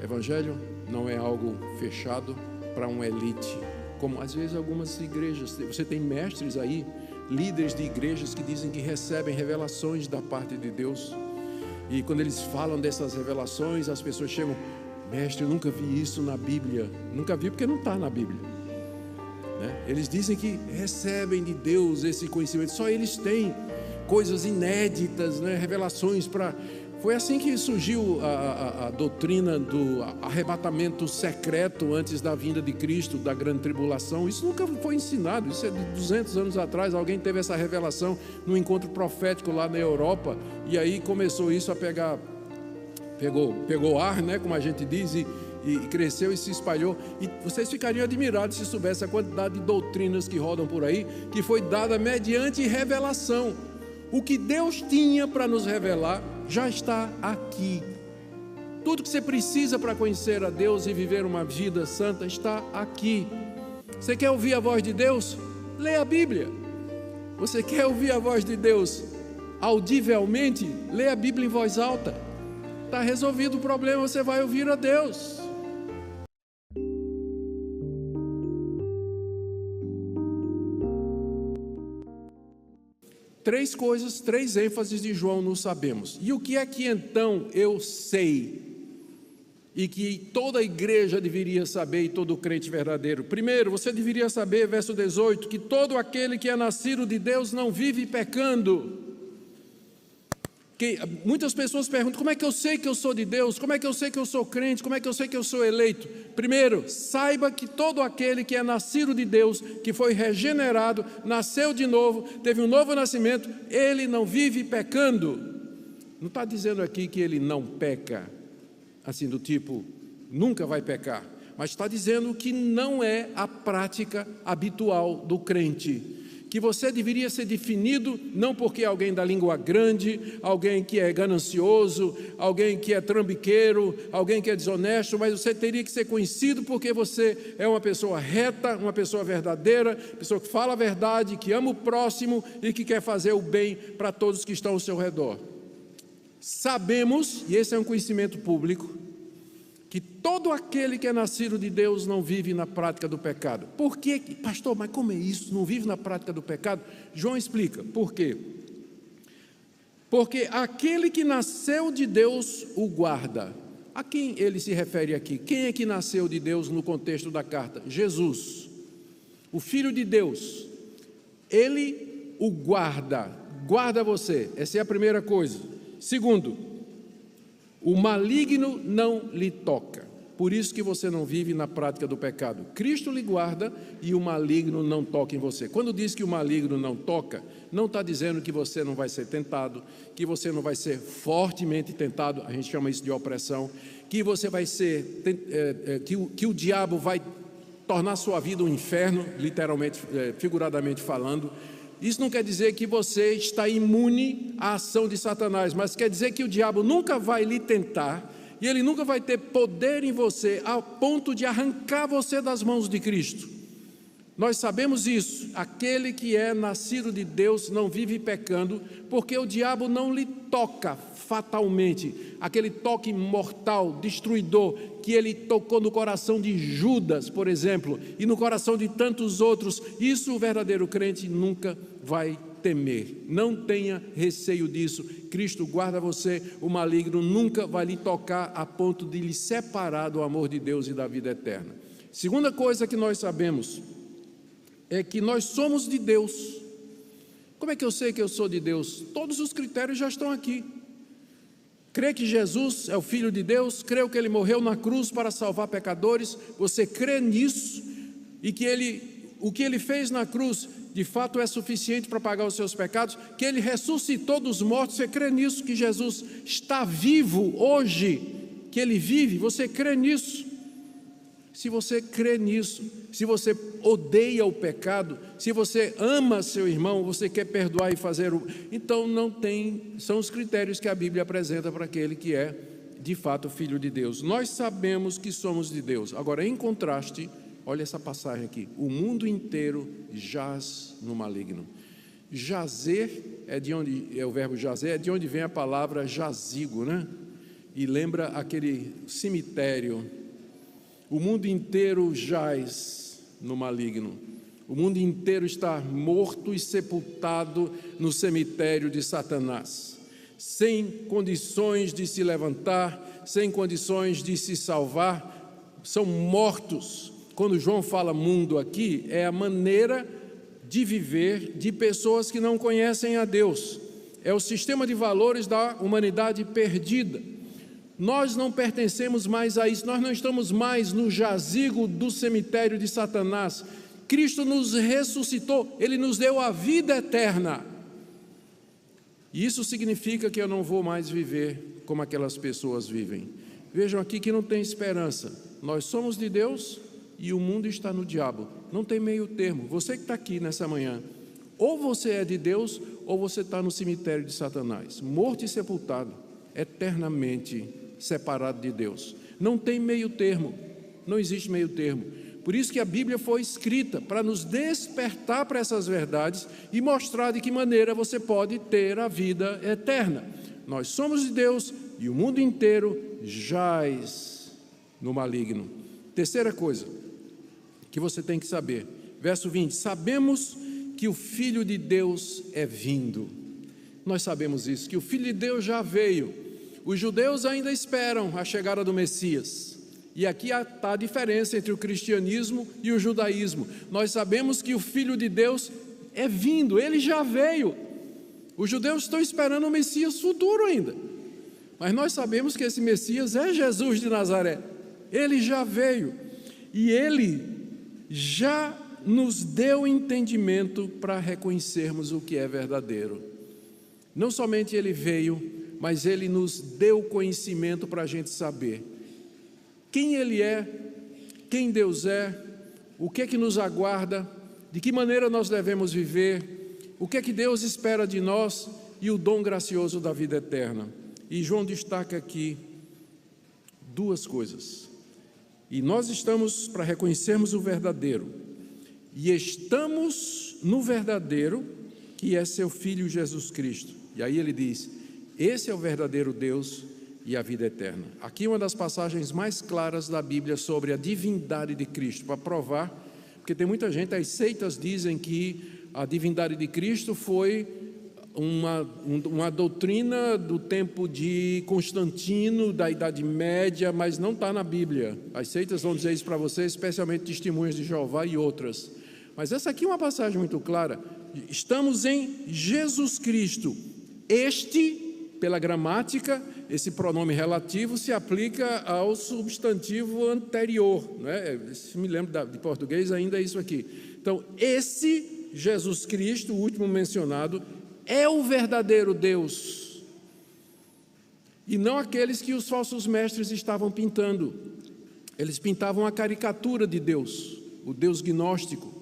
Evangelho não é algo fechado para uma elite, como às vezes algumas igrejas. Você tem mestres aí, líderes de igrejas que dizem que recebem revelações da parte de Deus, e quando eles falam dessas revelações, as pessoas chegam: mestre, eu nunca vi isso na Bíblia. Nunca vi porque não está na Bíblia, né? Eles dizem que recebem de Deus esse conhecimento, só eles têm coisas inéditas, né? Revelações para... Foi assim que surgiu a doutrina do arrebatamento secreto antes da vinda de Cristo, da grande tribulação. Isso nunca foi ensinado, isso é de 200 anos atrás. Alguém teve essa revelação num encontro profético lá na Europa, e aí começou isso a pegar, pegou ar, né, como a gente diz, e cresceu e se espalhou. E vocês ficariam admirados se soubessem a quantidade de doutrinas que rodam por aí, que foi dada mediante revelação. O que Deus tinha para nos revelar já está aqui. Tudo que você precisa para conhecer a Deus e viver uma vida santa está aqui. Você quer ouvir a voz de Deus? Leia a Bíblia. Você quer ouvir a voz de Deus audivelmente? Leia a Bíblia em voz alta. Está resolvido o problema, você vai ouvir a Deus. Três coisas, três ênfases de João não sabemos. E o que é que então eu sei e que toda a igreja deveria saber, e todo crente verdadeiro? Primeiro, você deveria saber, verso 18, que todo aquele que é nascido de Deus não vive pecando. Muitas pessoas perguntam: como é que eu sei que eu sou de Deus? Como é que eu sei que eu sou crente? Como é que eu sei que eu sou eleito? Primeiro, saiba que todo aquele que é nascido de Deus, que foi regenerado, nasceu de novo, teve um novo nascimento, ele não vive pecando. Não está dizendo aqui que ele não peca, assim do tipo, nunca vai pecar, mas está dizendo que não é a prática habitual do crente. Que você deveria ser definido não porque é alguém da língua grande, alguém que é ganancioso, alguém que é trambiqueiro, alguém que é desonesto, mas você teria que ser conhecido porque você é uma pessoa reta, uma pessoa verdadeira, pessoa que fala a verdade, que ama o próximo e que quer fazer o bem para todos que estão ao seu redor. Sabemos, e esse é um conhecimento público, que todo aquele que é nascido de Deus não vive na prática do pecado. Por quê? Pastor, mas como é isso? Não vive na prática do pecado? João explica. Por quê? Porque aquele que nasceu de Deus o guarda. A quem ele se refere aqui? Quem é que nasceu de Deus no contexto da carta? Jesus, o Filho de Deus. Ele o guarda você. Essa é a primeira coisa. Segundo, o maligno não lhe toca. Por isso que você não vive na prática do pecado. Cristo lhe guarda e o maligno não toca em você. Quando diz que o maligno não toca, não está dizendo que você não vai ser tentado, que você não vai ser fortemente tentado, a gente chama isso de opressão, que você vai ser, que o diabo vai tornar sua vida um inferno, literalmente, figuradamente falando. Isso não quer dizer que você está imune à ação de Satanás, mas quer dizer que o diabo nunca vai lhe tentar e ele nunca vai ter poder em você a ponto de arrancar você das mãos de Cristo. Nós sabemos isso. Aquele que é nascido de Deus não vive pecando, porque o diabo não lhe toca fatalmente. Aquele toque mortal, destruidor, que ele tocou no coração de Judas, por exemplo, e no coração de tantos outros, isso o verdadeiro crente nunca vai temer. Não tenha receio disso. Cristo guarda você, o maligno nunca vai lhe tocar a ponto de lhe separar do amor de Deus e da vida eterna. Segunda coisa que nós sabemos é que nós somos de Deus. Como é que eu sei que eu sou de Deus? Todos os critérios já estão aqui. Crê que Jesus é o Filho de Deus, crê que Ele morreu na cruz para salvar pecadores, você crê nisso, e que o que Ele fez na cruz, de fato é suficiente para pagar os seus pecados, que Ele ressuscitou dos mortos, você crê nisso, que Jesus está vivo hoje, que Ele vive, você crê nisso? Se você crê nisso, se você odeia o pecado, se você ama seu irmão, você quer perdoar e fazer o... Então não tem, são os critérios que a Bíblia apresenta para aquele que é de fato filho de Deus. Nós sabemos que somos de Deus. Agora, em contraste, olha essa passagem aqui: o mundo inteiro jaz no maligno. Jazer é de onde é o verbo jazer, é de onde vem a palavra jazigo, né? e lembra aquele cemitério. O mundo inteiro jaz no maligno. O mundo inteiro está morto e sepultado no cemitério de Satanás, sem condições de se levantar, sem condições de se salvar, são mortos. Quando João fala mundo aqui, é a maneira de viver de pessoas que não conhecem a Deus. É o sistema de valores da humanidade perdida. Nós não pertencemos mais a isso, nós não estamos mais no jazigo do cemitério de Satanás. Cristo nos ressuscitou, Ele nos deu a vida eterna. E isso significa que eu não vou mais viver como aquelas pessoas vivem. Vejam aqui que não tem esperança. Nós somos de Deus e o mundo está no diabo. Não tem meio termo. Você que está aqui nessa manhã, ou você é de Deus, ou você está no cemitério de Satanás, morto e sepultado, eternamente separado de Deus. Não tem meio termo, não existe meio termo. Por isso que a Bíblia foi escrita, para nos despertar para essas verdades e mostrar de que maneira você pode ter a vida eterna. Nós somos de Deus e o mundo inteiro jaz no maligno. Terceira coisa que você tem que saber, verso 20: sabemos que o Filho de Deus é vindo. Nós sabemos isso, que o Filho de Deus já veio. Os judeus ainda esperam a chegada do Messias. E aqui está a diferença entre o cristianismo e o judaísmo. Nós sabemos que o Filho de Deus é vindo, Ele já veio. Os judeus estão esperando o Messias futuro ainda. Mas nós sabemos que esse Messias é Jesus de Nazaré. Ele já veio. E Ele já nos deu entendimento para reconhecermos o que é verdadeiro. Não somente Ele veio, mas Ele nos deu conhecimento para a gente saber quem Ele é, quem Deus é, o que é que nos aguarda, de que maneira nós devemos viver, o que é que Deus espera de nós e o dom gracioso da vida eterna. E João destaca aqui duas coisas. E nós estamos para reconhecermos o verdadeiro, e estamos no verdadeiro, que é seu Filho Jesus Cristo. E aí ele diz: esse é o verdadeiro Deus e a vida eterna. Aqui uma das passagens mais claras da Bíblia sobre a divindade de Cristo, para provar, porque tem muita gente, as seitas dizem que a divindade de Cristo foi uma doutrina do tempo de Constantino, da Idade Média, mas não está na Bíblia. As seitas vão dizer isso para vocês, especialmente Testemunhas de Jeová e outras. Mas essa aqui é uma passagem muito clara. Estamos em Jesus Cristo. Este, pela gramática, esse pronome relativo se aplica ao substantivo anterior, né? Se me lembro de português, ainda é isso aqui. Então, esse Jesus Cristo, o último mencionado, é o verdadeiro Deus, e não aqueles que os falsos mestres estavam pintando. Eles pintavam a caricatura de Deus, o Deus gnóstico.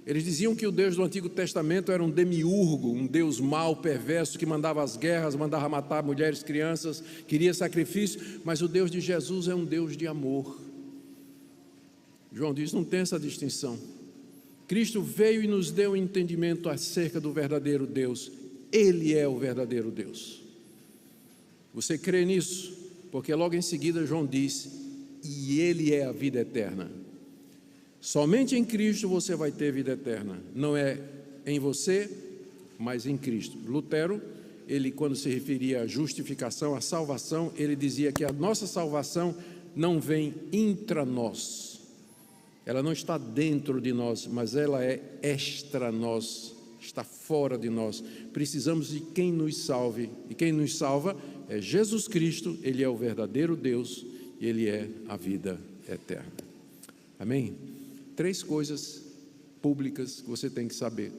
Eles diziam que o Deus do Antigo Testamento era um demiurgo, um Deus mau, perverso, que mandava as guerras, mandava matar mulheres, crianças, queria sacrifício, mas o Deus de Jesus é um Deus de amor. João diz, não tem essa distinção. Cristo veio e nos deu entendimento acerca do verdadeiro Deus. Ele é o verdadeiro Deus. Você crê nisso? Porque logo em seguida João diz, e Ele é a vida eterna. Somente em Cristo você vai ter vida eterna. Não é em você, mas em Cristo. Lutero, ele quando se referia à justificação, à salvação, ele dizia que a nossa salvação não vem intra nós. Ela não está dentro de nós, mas ela é extra nós, está fora de nós. Precisamos de quem nos salve. E quem nos salva é Jesus Cristo, Ele é o verdadeiro Deus, e Ele é a vida eterna. Amém? 3 coisas públicas que você tem que saber.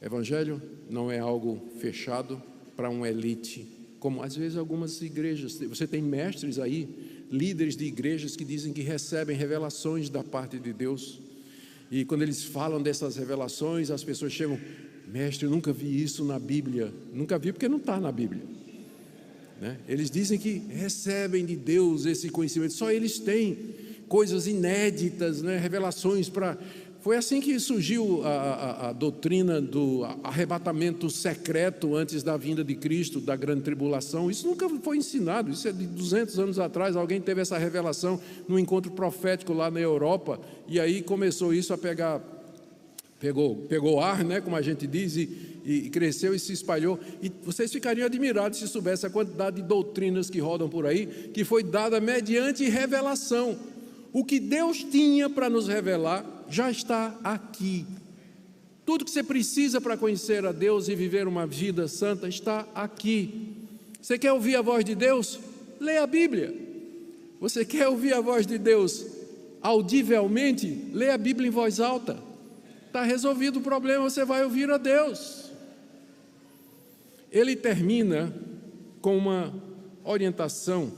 Evangelho não é algo fechado para uma elite, como às vezes algumas igrejas. Você tem mestres aí, líderes de igrejas que dizem que recebem revelações da parte de Deus. E quando eles falam dessas revelações, as pessoas chegam, mestre, eu nunca vi isso na Bíblia. Nunca vi porque não está na Bíblia, né? Eles dizem que recebem de Deus esse conhecimento, só eles têm coisas inéditas, né? Revelações para Foi assim que surgiu a doutrina do arrebatamento secreto antes da vinda de Cristo, da grande tribulação. Isso nunca foi ensinado, isso é de 200 anos atrás. Alguém teve essa revelação num encontro profético lá na Europa, e aí começou isso a pegou ar, né, como a gente diz, e cresceu e se espalhou. E vocês ficariam admirados se soubessem a quantidade de doutrinas que rodam por aí, que foi dada mediante revelação. O que Deus tinha para nos revelar já está aqui. Tudo que você precisa para conhecer a Deus e viver uma vida santa está aqui. Você quer ouvir a voz de Deus? Leia a Bíblia. Você quer ouvir a voz de Deus audivelmente? Leia a Bíblia em voz alta. Está resolvido o problema, você vai ouvir a Deus. Ele termina com uma orientação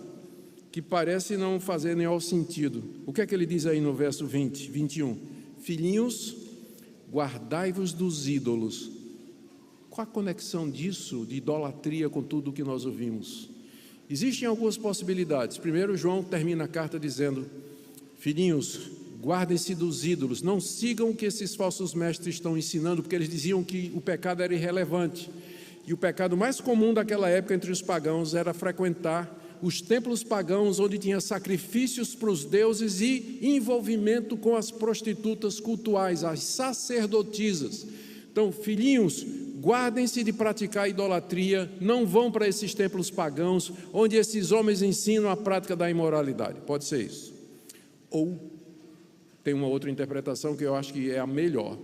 que parece não fazer nenhum sentido. O que é que ele diz aí no verso 20, 21? Filhinhos, guardai-vos dos ídolos. Qual a conexão disso, de idolatria, com tudo o que nós ouvimos? Existem algumas possibilidades. Primeiro, João termina a carta dizendo: filhinhos, guardem-se dos ídolos, não sigam o que esses falsos mestres estão ensinando, porque eles diziam que o pecado era irrelevante. E o pecado mais comum daquela época entre os pagãos era frequentar os templos pagãos, onde tinha sacrifícios para os deuses e envolvimento com as prostitutas cultuais, as sacerdotisas. Então, filhinhos, guardem-se de praticar idolatria, não vão para esses templos pagãos, onde esses homens ensinam a prática da imoralidade. Pode ser isso. Ou tem uma outra interpretação que eu acho que é a melhor.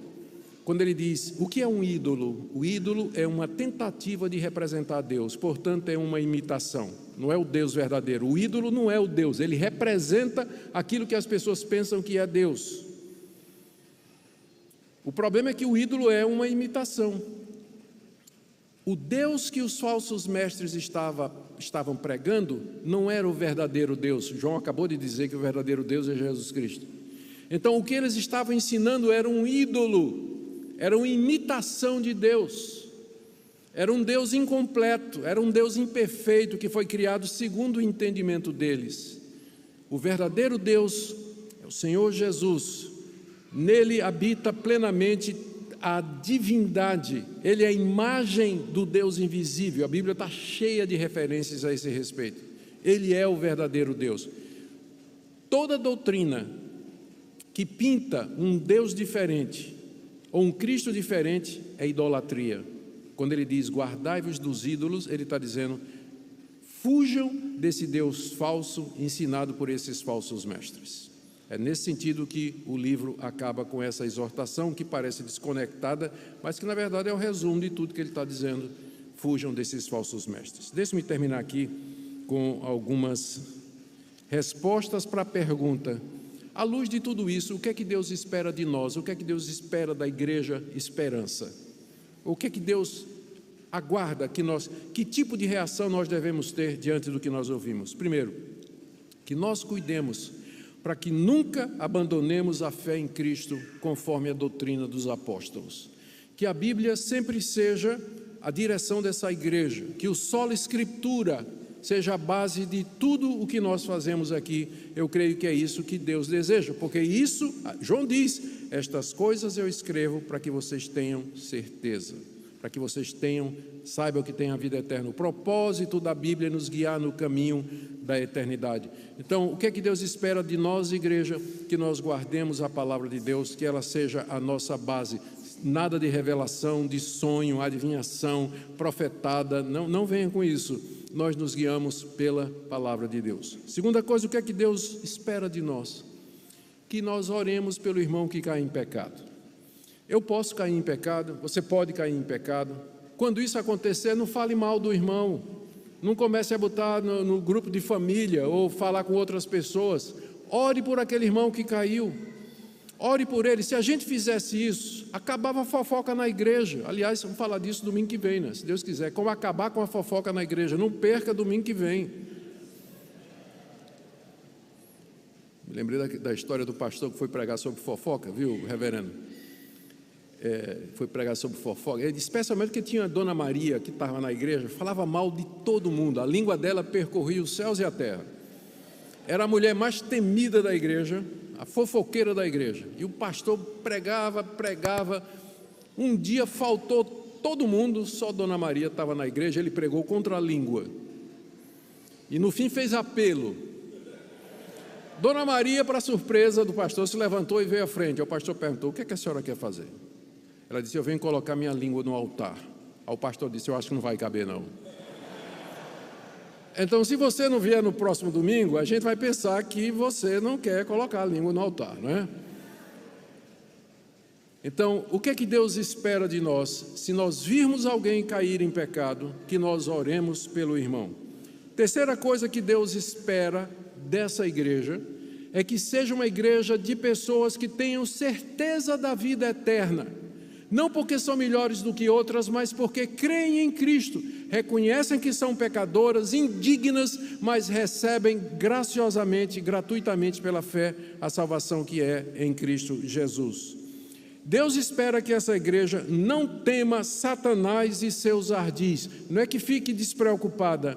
Quando ele diz, o que é um ídolo? O ídolo é uma tentativa de representar Deus, portanto é uma imitação, não é o Deus verdadeiro. O ídolo não é o Deus, ele representa aquilo que as pessoas pensam que é Deus. O problema é que o ídolo é uma imitação. O Deus que os falsos mestres estavam pregando não era o verdadeiro Deus. João acabou de dizer que o verdadeiro Deus é Jesus Cristo. Então o que eles estavam ensinando era um ídolo, era uma imitação de Deus, era um Deus incompleto, era um Deus imperfeito que foi criado segundo o entendimento deles. O verdadeiro Deus é o Senhor Jesus, nele habita plenamente a divindade, ele é a imagem do Deus invisível. A Bíblia está cheia de referências a esse respeito. Ele é o verdadeiro Deus. Toda doutrina que pinta um Deus diferente ou um Cristo diferente é idolatria. Quando ele diz guardai-vos dos ídolos, ele está dizendo fujam desse Deus falso ensinado por esses falsos mestres. É nesse sentido que o livro acaba com essa exortação que parece desconectada, mas que na verdade é o resumo de tudo que ele está dizendo. Fujam desses falsos mestres. Deixe-me terminar aqui com algumas respostas para a pergunta: à luz de tudo isso, o que é que Deus espera de nós? O que é que Deus espera da Igreja Esperança? O que é que Deus aguarda que tipo de reação nós devemos ter diante do que nós ouvimos? Primeiro, que nós cuidemos para que nunca abandonemos a fé em Cristo conforme a doutrina dos apóstolos. Que a Bíblia sempre seja a direção dessa igreja, que o sola Escritura seja a base de tudo o que nós fazemos aqui. Eu creio que é isso que Deus deseja, porque isso, João diz, estas coisas eu escrevo para que vocês tenham certeza, para que vocês saibam que tem a vida eterna. O propósito da Bíblia é nos guiar no caminho da eternidade. Então, o que é que Deus espera de nós, igreja? Que nós guardemos a palavra de Deus, que ela seja a nossa base. Nada de revelação, de sonho, adivinhação, profetada, não venha com isso. Nós nos guiamos pela palavra de Deus. Segunda coisa, o que é que Deus espera de nós? Que nós oremos pelo irmão que cai em pecado. Eu posso cair em pecado, você pode cair em pecado. Quando isso acontecer, não fale mal do irmão, não comece a botar no grupo de família ou falar com outras pessoas. Ore por aquele irmão que caiu, ore por ele. Se a gente fizesse isso, acabava a fofoca na igreja. Aliás, vamos falar disso domingo que vem, né? Se Deus quiser, como acabar com a fofoca na igreja. Não perca domingo que vem. Me lembrei da história do pastor que foi pregar sobre fofoca, viu, reverendo? Foi pregar sobre fofoca, especialmente porque tinha a Dona Maria que estava na igreja, falava mal de todo mundo, a língua dela percorria os céus e a terra. Era a mulher mais temida da igreja, a fofoqueira da igreja. E o pastor pregava. Um dia faltou todo mundo, só Dona Maria estava na igreja, ele pregou contra a língua. E no fim fez apelo. Dona Maria, para surpresa do pastor, se levantou e veio à frente. O pastor perguntou: o que é que a senhora quer fazer? Ela disse: eu venho colocar minha língua no altar. Aí o pastor disse: eu acho que não vai caber não. Então, se você não vier no próximo domingo, a gente vai pensar que você não quer colocar a língua no altar, não é? Então, o que é que Deus espera de nós? Se nós virmos alguém cair em pecado, que nós oremos pelo irmão. Terceira coisa que Deus espera dessa igreja é que seja uma igreja de pessoas que tenham certeza da vida eterna. Não porque são melhores do que outras, mas porque creem em Cristo, reconhecem que são pecadoras, indignas, mas recebem graciosamente, gratuitamente pela fé, a salvação que é em Cristo Jesus. Deus espera que essa igreja não tema Satanás e seus ardis. Não é que fique despreocupada,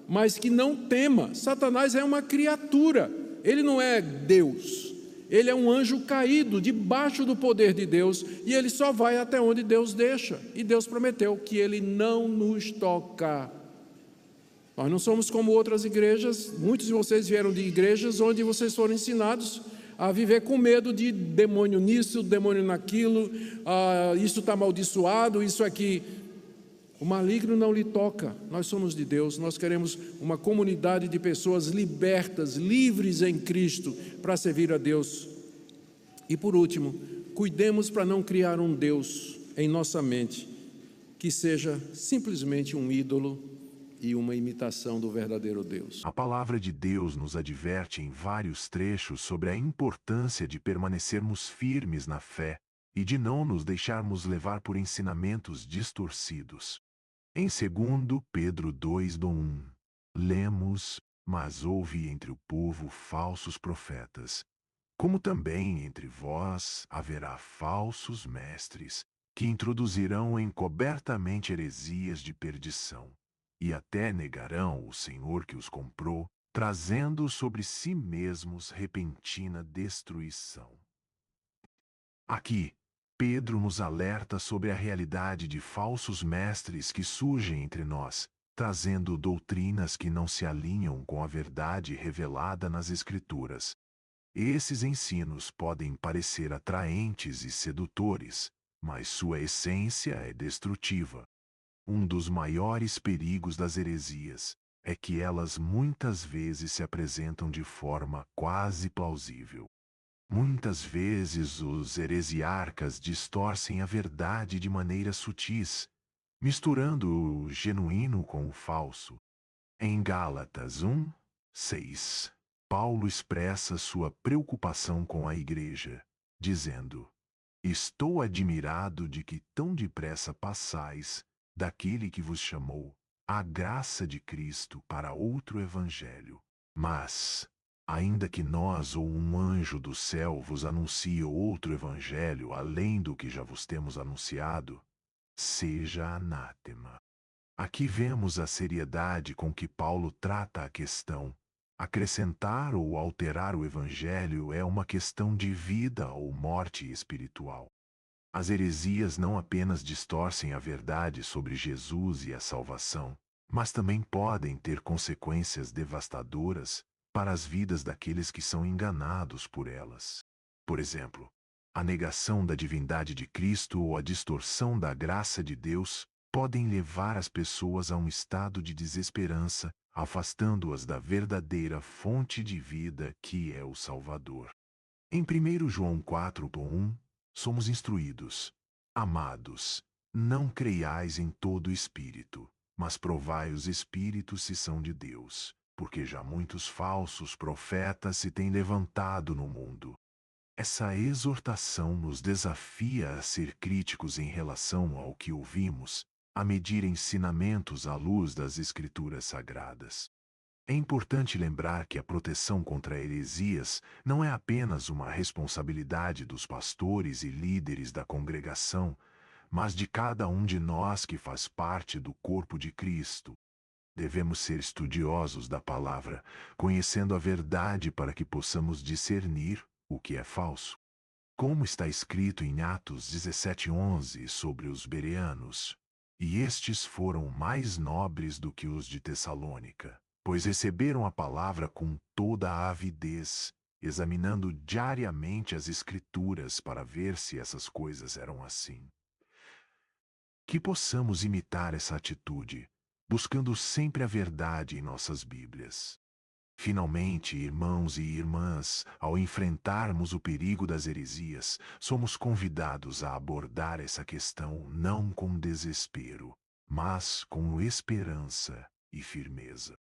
mas que não tema. Satanás é uma criatura, ele não é Deus. Ele é um anjo caído, debaixo do poder de Deus, e ele só vai até onde Deus deixa. E Deus prometeu que ele não nos toca. Nós não somos como outras igrejas. Muitos de vocês vieram de igrejas onde vocês foram ensinados a viver com medo de demônio nisso, demônio naquilo, isso está amaldiçoado, isso aqui. O maligno não lhe toca. Nós somos de Deus, nós queremos uma comunidade de pessoas libertas, livres em Cristo, para servir a Deus. E por último, cuidemos para não criar um Deus em nossa mente, que seja simplesmente um ídolo e uma imitação do verdadeiro Deus. A palavra de Deus nos adverte em vários trechos sobre a importância de permanecermos firmes na fé e de não nos deixarmos levar por ensinamentos distorcidos. Em 2 Pedro 2:1, lemos: mas houve entre o povo falsos profetas, como também entre vós haverá falsos mestres, que introduzirão encobertamente heresias de perdição, e até negarão o Senhor que os comprou, trazendo sobre si mesmos repentina destruição. Aqui, Pedro nos alerta sobre a realidade de falsos mestres que surgem entre nós, trazendo doutrinas que não se alinham com a verdade revelada nas Escrituras. Esses ensinos podem parecer atraentes e sedutores, mas sua essência é destrutiva. Um dos maiores perigos das heresias é que elas muitas vezes se apresentam de forma quase plausível. Muitas vezes os heresiarcas distorcem a verdade de maneiras sutis, misturando o genuíno com o falso. Em Gálatas 1:6, Paulo expressa sua preocupação com a igreja, dizendo: estou admirado de que tão depressa passais daquele que vos chamou, a graça de Cristo, para outro evangelho. Mas, ainda que nós ou um anjo do céu vos anuncie outro evangelho além do que já vos temos anunciado, seja anátema. Aqui vemos a seriedade com que Paulo trata a questão. Acrescentar ou alterar o evangelho é uma questão de vida ou morte espiritual. As heresias não apenas distorcem a verdade sobre Jesus e a salvação, mas também podem ter consequências devastadoras para as vidas daqueles que são enganados por elas. Por exemplo, a negação da divindade de Cristo ou a distorção da graça de Deus podem levar as pessoas a um estado de desesperança, afastando-as da verdadeira fonte de vida que é o Salvador. Em 1 João 4:1, somos instruídos: amados, não creiais em todo espírito, mas provai os espíritos se são de Deus, porque já muitos falsos profetas se têm levantado no mundo. Essa exortação nos desafia a ser críticos em relação ao que ouvimos, a medir ensinamentos à luz das Escrituras Sagradas. É importante lembrar que a proteção contra heresias não é apenas uma responsabilidade dos pastores e líderes da congregação, mas de cada um de nós que faz parte do corpo de Cristo. Devemos ser estudiosos da palavra, conhecendo a verdade para que possamos discernir o que é falso. Como está escrito em Atos 17:11 sobre os bereanos: e estes foram mais nobres do que os de Tessalônica, pois receberam a palavra com toda a avidez, examinando diariamente as Escrituras para ver se essas coisas eram assim. Que possamos imitar essa atitude, buscando sempre a verdade em nossas Bíblias. Finalmente, irmãos e irmãs, ao enfrentarmos o perigo das heresias, somos convidados a abordar essa questão não com desespero, mas com esperança e firmeza.